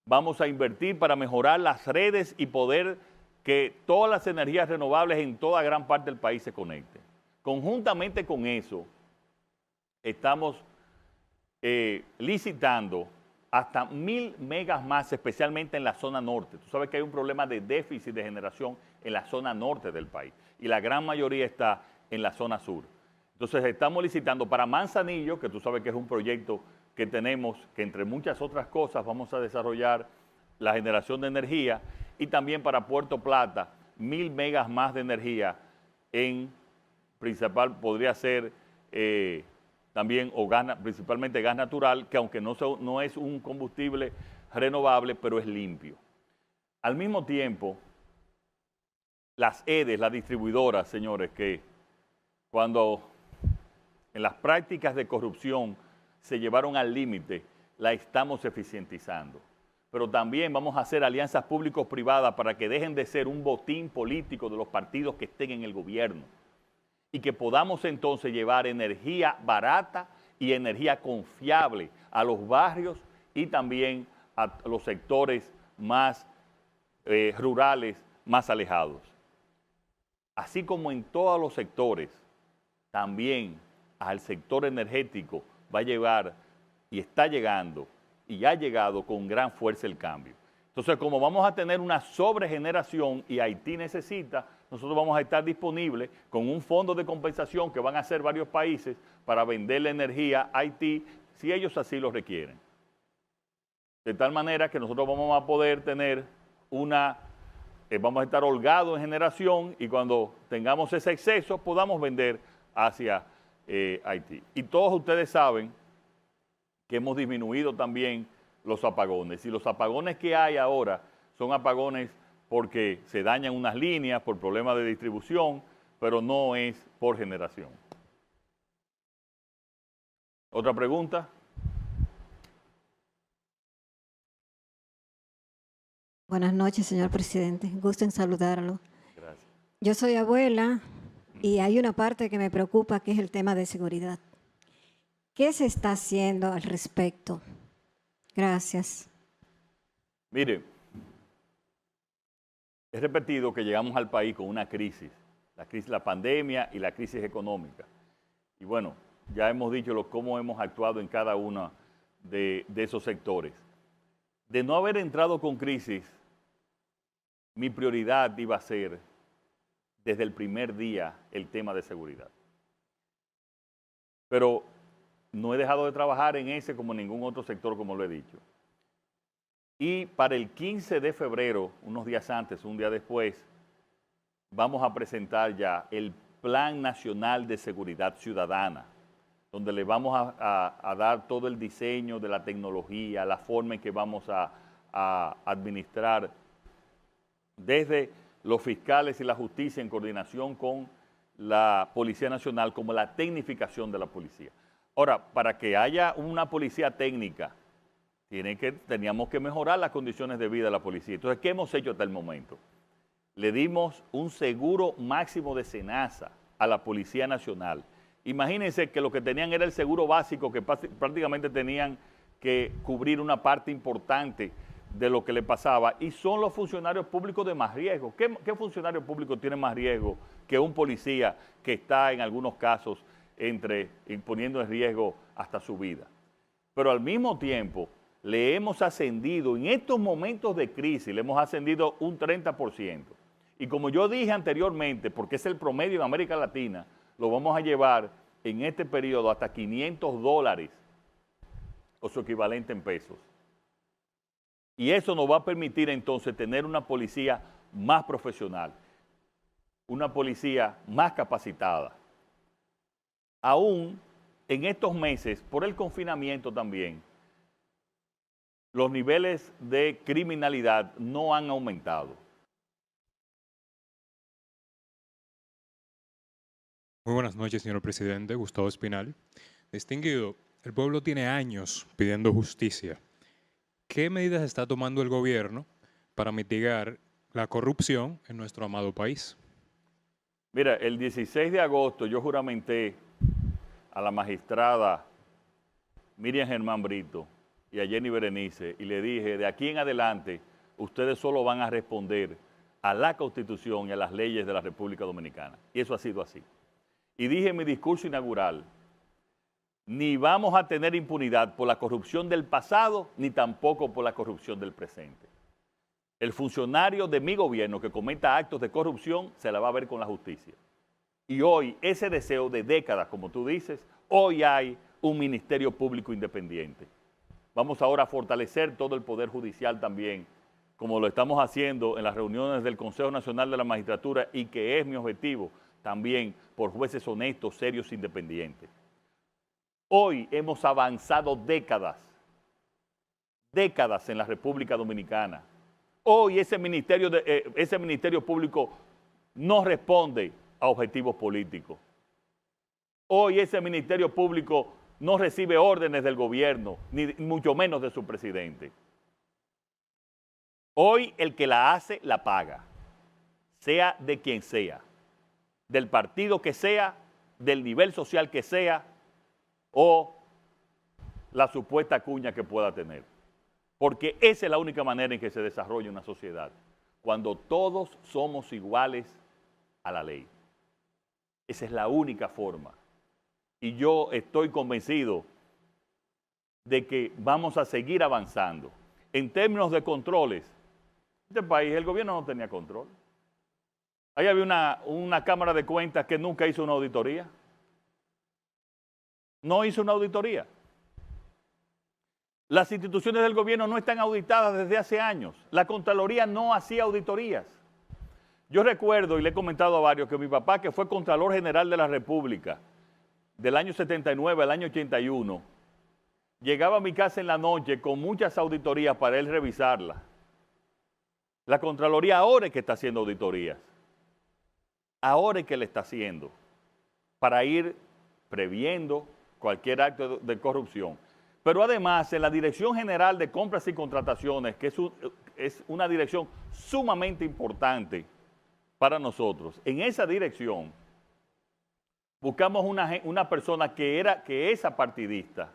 vamos a invertir para mejorar las redes y poder que todas las energías renovables en toda gran parte del país se conecten. Conjuntamente con eso, estamos licitando hasta 1000 megas más, especialmente en la zona norte. Tú sabes que hay un problema de déficit de generación en la zona norte del país y la gran mayoría está en la zona sur. Entonces estamos licitando para Manzanillo, que tú sabes que es un proyecto que tenemos, que entre muchas otras cosas vamos a desarrollar la generación de energía, y también para Puerto Plata, 1000 megas más de energía en principal, podría ser también o gas, principalmente gas natural, que aunque no es un combustible renovable, pero es limpio. Al mismo tiempo, las EDES, las distribuidoras, señores, que cuando en las prácticas de corrupción se llevaron al límite, la estamos eficientizando. Pero también vamos a hacer alianzas público-privadas para que dejen de ser un botín político de los partidos que estén en el gobierno y que podamos entonces llevar energía barata y energía confiable a los barrios y también a los sectores más rurales, más alejados. Así como en todos los sectores, también al sector energético va a llevar y está llegando y ha llegado con gran fuerza el cambio. Entonces, como vamos a tener una sobregeneración y Haití necesita, nosotros vamos a estar disponibles con un fondo de compensación que van a hacer varios países para vender la energía a Haití si ellos así lo requieren. De tal manera que nosotros vamos a poder tener vamos a estar holgados en generación y cuando tengamos ese exceso podamos vender hacia Haití. Y todos ustedes saben que hemos disminuido también los apagones. Y los apagones que hay ahora son apagones porque se dañan unas líneas por problemas de distribución, pero no es por generación. ¿Otra pregunta? Buenas noches, señor presidente. Gusto en saludarlo. Gracias. Yo soy abuela y hay una parte que me preocupa, que es el tema de seguridad. ¿Qué se está haciendo al respecto? Gracias. Mire, he repetido que llegamos al país con una crisis, la pandemia y la crisis económica. Y bueno, ya hemos dicho cómo hemos actuado en cada uno de esos sectores. De no haber entrado con crisis, mi prioridad iba a ser, desde el primer día, el tema de seguridad. Pero no he dejado de trabajar en ese como en ningún otro sector, como lo he dicho. Y para el 15 de febrero, unos días antes, un día después, vamos a presentar ya el Plan Nacional de Seguridad Ciudadana, donde le vamos a dar todo el diseño de la tecnología, la forma en que vamos a administrar desde los fiscales y la justicia en coordinación con la Policía Nacional, como la tecnificación de la policía. Ahora, para que haya una policía técnica, teníamos que mejorar las condiciones de vida de la policía. Entonces, ¿qué hemos hecho hasta el momento? Le dimos un seguro máximo de SENASA a la Policía Nacional. Imagínense que lo que tenían era el seguro básico, que prácticamente tenían que cubrir una parte importante de lo que le pasaba, y son los funcionarios públicos de más riesgo. ¿Qué funcionario público tiene más riesgo que un policía que está en algunos casos poniendo en riesgo hasta su vida? Pero al mismo tiempo le hemos ascendido, en estos momentos de crisis, le hemos ascendido un 30%. Y como yo dije anteriormente, porque es el promedio en América Latina, lo vamos a llevar en este periodo hasta $500 o su equivalente en pesos. Y eso nos va a permitir entonces tener una policía más profesional, una policía más capacitada. Aún en estos meses, por el confinamiento también, los niveles de criminalidad no han aumentado. Muy buenas noches, señor presidente. Gustavo Espinal. Distinguido, el pueblo tiene años pidiendo justicia. ¿Qué medidas está tomando el gobierno para mitigar la corrupción en nuestro amado país? Mira, el 16 de agosto yo juramenté a la magistrada Miriam Germán Brito y a Jenny Berenice y le dije, de aquí en adelante, ustedes solo van a responder a la Constitución y a las leyes de la República Dominicana. Y eso ha sido así. Y dije en mi discurso inaugural, ni vamos a tener impunidad por la corrupción del pasado, ni tampoco por la corrupción del presente. El funcionario de mi gobierno que cometa actos de corrupción se la va a ver con la justicia. Y hoy, ese deseo de décadas, como tú dices, hoy hay un Ministerio Público Independiente. Vamos ahora a fortalecer todo el Poder Judicial también, como lo estamos haciendo en las reuniones del Consejo Nacional de la Magistratura y que es mi objetivo también por jueces honestos, serios, independientes. Hoy hemos avanzado décadas en la República Dominicana. Hoy ese Ministerio Público no responde a objetivos políticos. Hoy ese Ministerio Público no recibe órdenes del gobierno, ni mucho menos de su presidente. Hoy el que la hace, la paga, sea de quien sea, del partido que sea, del nivel social que sea, o la supuesta cuña que pueda tener. Porque esa es la única manera en que se desarrolla una sociedad, cuando todos somos iguales a la ley. Esa es la única forma. Y yo estoy convencido de que vamos a seguir avanzando. En términos de controles, este país, el gobierno no tenía control. Ahí había una Cámara de Cuentas que nunca hizo una auditoría. No hizo una auditoría. Las instituciones del gobierno no están auditadas desde hace años. La Contraloría no hacía auditorías. Yo recuerdo, y le he comentado a varios, que mi papá, que fue Contralor General de la República, del año 79 al año 81, llegaba a mi casa en la noche con muchas auditorías para él revisarlas. La Contraloría ahora es que está haciendo auditorías. Ahora es que le está haciendo, para ir previendo cualquier acto de corrupción. Pero además, en la Dirección General de Compras y Contrataciones, que es una dirección sumamente importante para nosotros, en esa dirección buscamos una persona que es apartidista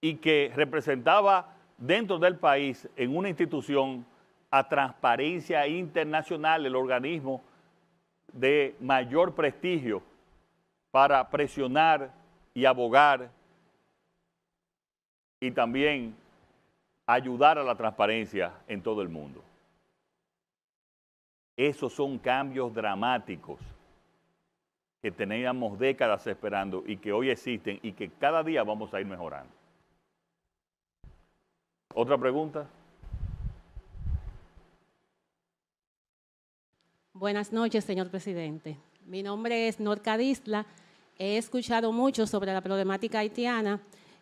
y que representaba dentro del país en una institución a Transparencia Internacional, el organismo de mayor prestigio para presionar y abogar y también ayudar a la transparencia en todo el mundo. Esos son cambios dramáticos que teníamos décadas esperando y que hoy existen y que cada día vamos a ir mejorando. ¿Otra pregunta? Buenas noches, señor presidente. Mi nombre es Norca Disla. He escuchado mucho sobre la problemática haitiana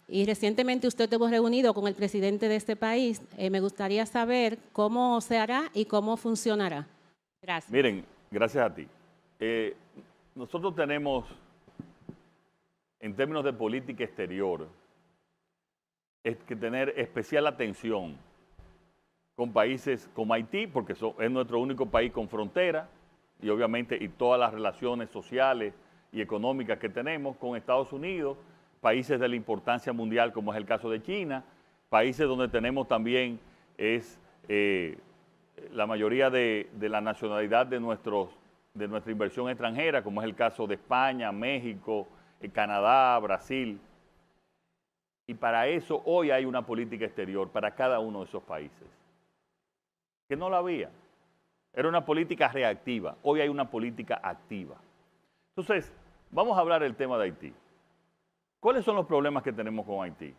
y recientemente usted estuvo reunido con el presidente de este país. Me gustaría saber cómo se hará y cómo funcionará. Gracias. Miren, gracias a ti. Nosotros tenemos, en términos de política exterior, que tener especial atención con países como Haití, porque es nuestro único país con frontera, y obviamente y todas las relaciones sociales y económicas que tenemos con Estados Unidos, países de la importancia mundial como es el caso de China, países donde tenemos también la mayoría de la nacionalidad de nuestra inversión extranjera, como es el caso de España, México, Canadá, Brasil. Y para eso hoy hay una política exterior para cada uno de esos países, que no la había. Era una política reactiva, hoy hay una política activa. Entonces, vamos a hablar del tema de Haití. ¿Cuáles son los problemas que tenemos con Haití?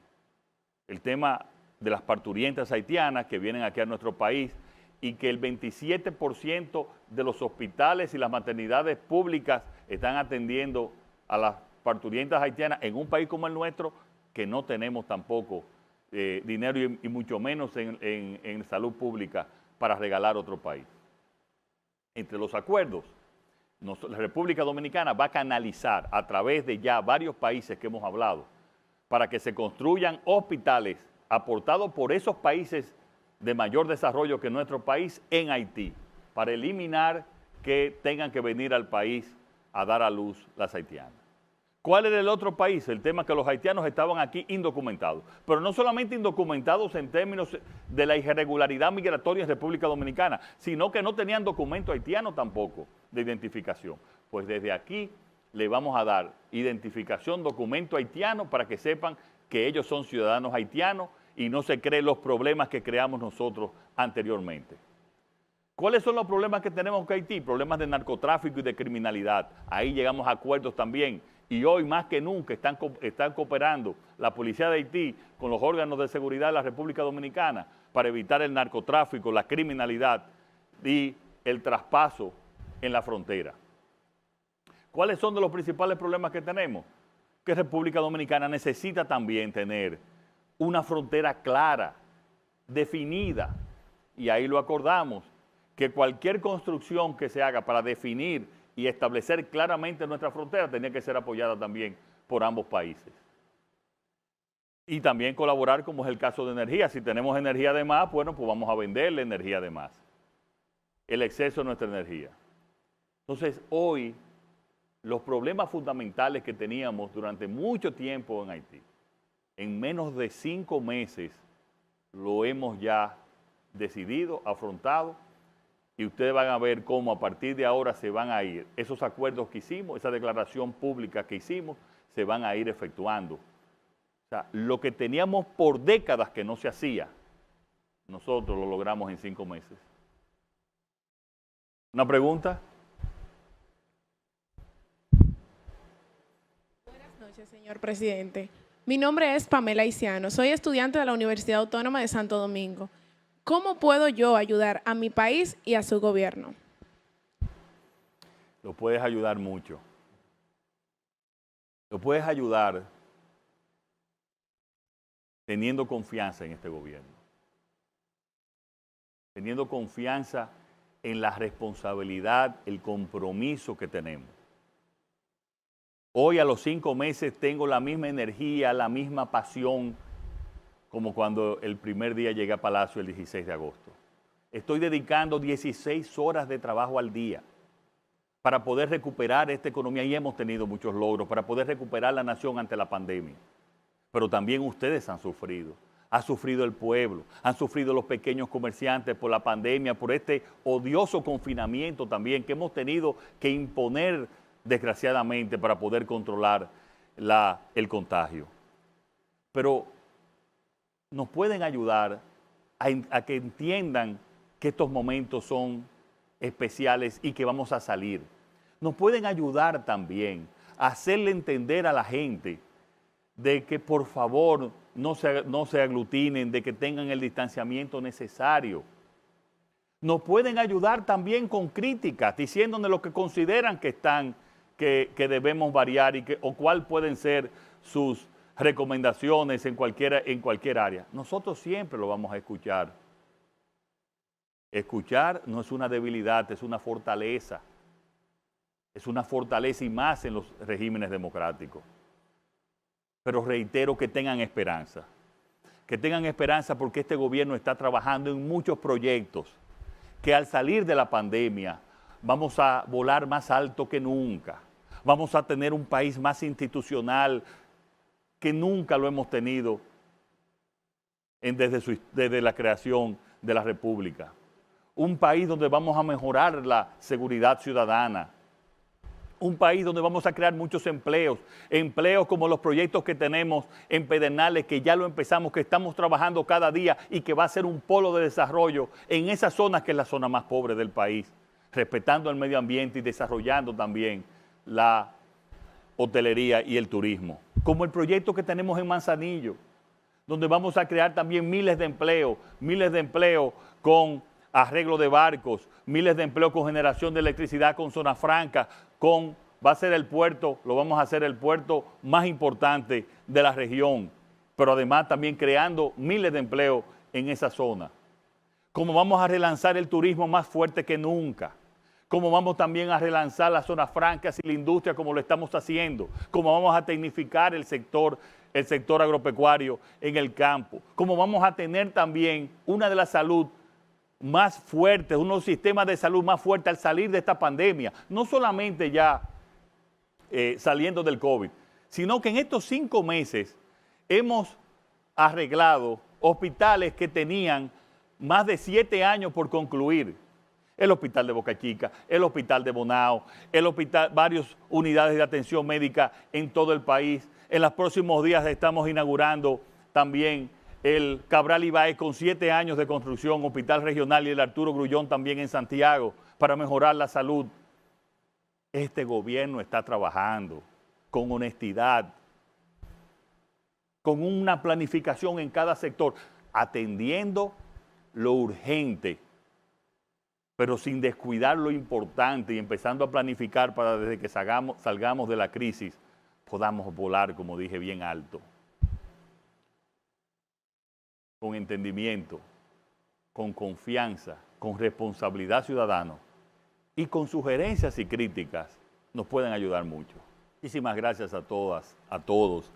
El tema de las parturientas haitianas que vienen aquí a nuestro país y que el 27% de los hospitales y las maternidades públicas están atendiendo a las parturientas haitianas en un país como el nuestro, que no tenemos tampoco dinero y mucho menos en salud pública para regalar a otro país. Entre los acuerdos, la República Dominicana va a canalizar a través de ya varios países que hemos hablado para que se construyan hospitales aportados por esos países de mayor desarrollo que nuestro país en Haití, para eliminar que tengan que venir al país a dar a luz las haitianas. ¿Cuál era el otro país? El tema que los haitianos estaban aquí indocumentados, pero no solamente indocumentados en términos de la irregularidad migratoria en República Dominicana, sino que no tenían documento haitiano tampoco de identificación. Pues desde aquí le vamos a dar identificación, documento haitiano para que sepan que ellos son ciudadanos haitianos y no se creen los problemas que creamos nosotros anteriormente. ¿Cuáles son los problemas que tenemos con Haití? Problemas de narcotráfico y de criminalidad. Ahí llegamos a acuerdos también. Y hoy más que nunca están cooperando la policía de Haití con los órganos de seguridad de la República Dominicana para evitar el narcotráfico, la criminalidad y el traspaso en la frontera. ¿Cuáles son de los principales problemas que tenemos? Que República Dominicana necesita también tener una frontera clara, definida, y ahí lo acordamos, que cualquier construcción que se haga para definir y establecer claramente nuestra frontera tenía que ser apoyada también por ambos países. Y también colaborar, como es el caso de energía. Si tenemos energía de más, bueno, pues vamos a venderle energía de más. El exceso de nuestra energía. Entonces, hoy, los problemas fundamentales que teníamos durante mucho tiempo en Haití, en menos de 5 meses lo hemos ya decidido, afrontado, y ustedes van a ver cómo a partir de ahora se van a ir. Esos acuerdos que hicimos, esa declaración pública que hicimos, se van a ir efectuando. O sea, lo que teníamos por décadas que no se hacía, nosotros lo logramos en 5 meses. ¿Una pregunta? Buenas noches, señor presidente. Mi nombre es Pamela Isiano. Soy estudiante de la Universidad Autónoma de Santo Domingo. ¿Cómo puedo yo ayudar a mi país y a su gobierno? Lo puedes ayudar mucho. Lo puedes ayudar teniendo confianza en este gobierno. Teniendo confianza en la responsabilidad, el compromiso que tenemos. Hoy a los 5 meses tengo la misma energía, la misma pasión como cuando el primer día llegué a Palacio el 16 de agosto. Estoy dedicando 16 horas de trabajo al día para poder recuperar esta economía y hemos tenido muchos logros, para poder recuperar la nación ante la pandemia. Pero también ustedes han sufrido. Ha sufrido el pueblo, han sufrido los pequeños comerciantes por la pandemia, por este odioso confinamiento también que hemos tenido que imponer desgraciadamente para poder controlar el contagio. Pero nos pueden ayudar a que entiendan que estos momentos son especiales y que vamos a salir. Nos pueden ayudar también a hacerle entender a la gente de que por favor no se aglutinen, de que tengan el distanciamiento necesario. Nos pueden ayudar también con críticas, diciéndonos lo que consideran que debemos variar o cuál pueden ser sus recomendaciones en cualquier área. Nosotros siempre lo vamos a escuchar. Escuchar no es una debilidad, es una fortaleza. Es una fortaleza y más en los regímenes democráticos. Pero reitero que tengan esperanza. Que tengan esperanza porque este gobierno está trabajando en muchos proyectos que al salir de la pandemia vamos a volar más alto que nunca. Vamos a tener un país más institucional que nunca lo hemos tenido desde la creación de la República. Un país donde vamos a mejorar la seguridad ciudadana. Un país donde vamos a crear muchos empleos como los proyectos que tenemos en Pedernales, que ya lo empezamos, que estamos trabajando cada día y que va a ser un polo de desarrollo en esa zona que es la zona más pobre del país, respetando el medio ambiente y desarrollando también la hotelería y el turismo. Como el proyecto que tenemos en Manzanillo, donde vamos a crear también miles de empleos con arreglo de barcos, miles de empleos con generación de electricidad con zona franca, va a ser el puerto, lo vamos a hacer el puerto más importante de la región, pero además también creando miles de empleos en esa zona. Como vamos a relanzar el turismo más fuerte que nunca, como vamos también a relanzar las zonas francas y la industria como lo estamos haciendo, como vamos a tecnificar el sector agropecuario en el campo, como vamos a tener también una de las salud más fuertes, unos sistemas de salud más fuertes al salir de esta pandemia, no solamente ya saliendo del COVID, sino que en estos 5 meses hemos arreglado hospitales que tenían más de 7 años por concluir. El hospital de Boca Chica, el hospital de Bonao, varias unidades de atención médica en todo el país. En los próximos días estamos inaugurando también el Cabral Ibáez con 7 años de construcción, hospital regional, y el Arturo Grullón también en Santiago para mejorar la salud. Este gobierno está trabajando con honestidad, con una planificación en cada sector, atendiendo lo urgente, pero sin descuidar lo importante y empezando a planificar para desde que salgamos de la crisis podamos volar, como dije, bien alto. Con entendimiento, con confianza, con responsabilidad ciudadana y con sugerencias y críticas nos pueden ayudar mucho. Muchísimas gracias a todas, a todos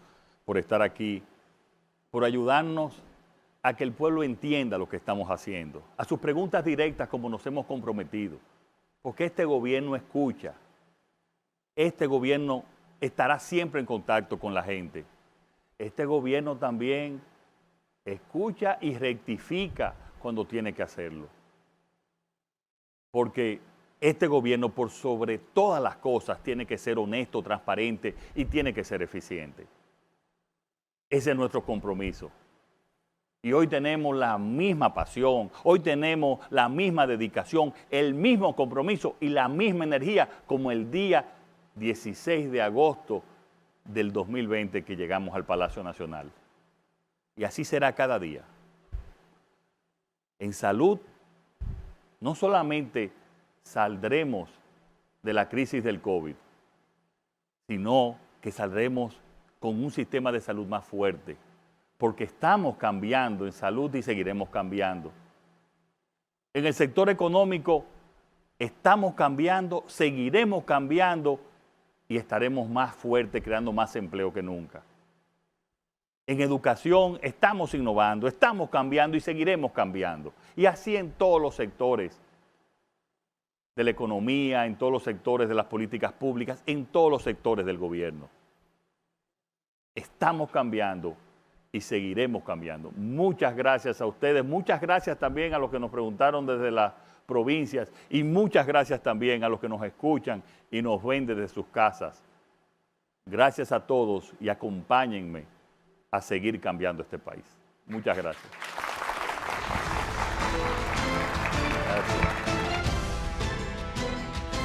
por estar aquí, por ayudarnos a que el pueblo entienda lo que estamos haciendo, a sus preguntas directas como nos hemos comprometido, porque este gobierno escucha, este gobierno estará siempre en contacto con la gente, este gobierno también escucha y rectifica cuando tiene que hacerlo, porque este gobierno por sobre todas las cosas tiene que ser honesto, transparente y tiene que ser eficiente. Ese es nuestro compromiso. Y hoy tenemos la misma pasión, hoy tenemos la misma dedicación, el mismo compromiso y la misma energía como el día 16 de agosto del 2020 que llegamos al Palacio Nacional. Y así será cada día. En salud, no solamente saldremos de la crisis del COVID, sino que saldremos con un sistema de salud más fuerte, porque estamos cambiando en salud y seguiremos cambiando. En el sector económico estamos cambiando, seguiremos cambiando y estaremos más fuertes, creando más empleo que nunca. En educación estamos innovando, estamos cambiando y seguiremos cambiando. Y así en todos los sectores de la economía, en todos los sectores de las políticas públicas, en todos los sectores del gobierno. Estamos cambiando y seguiremos cambiando. Muchas gracias a ustedes, muchas gracias también a los que nos preguntaron desde las provincias y muchas gracias también a los que nos escuchan y nos ven desde sus casas. Gracias a todos y acompáñenme a seguir cambiando este país. Muchas gracias.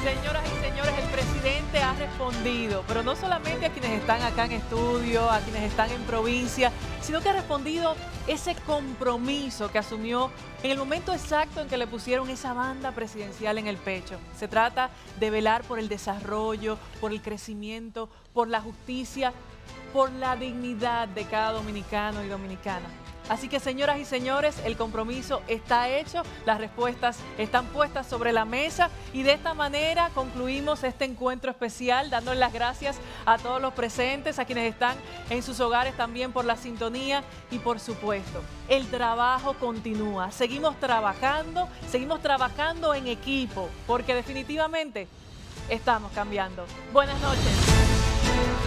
Señoras y señores, el presidente ha respondido, pero no solamente a quienes están acá en estudio, a quienes están en provincia, sino que ha respondido ese compromiso que asumió en el momento exacto en que le pusieron esa banda presidencial en el pecho. Se trata de velar por el desarrollo, por el crecimiento, por la justicia, por la dignidad de cada dominicano y dominicana. Así que, señoras y señores, el compromiso está hecho, las respuestas están puestas sobre la mesa y de esta manera concluimos este encuentro especial, dándoles las gracias a todos los presentes, a quienes están en sus hogares también por la sintonía y, por supuesto, el trabajo continúa. Seguimos trabajando en equipo, porque definitivamente estamos cambiando. Buenas noches.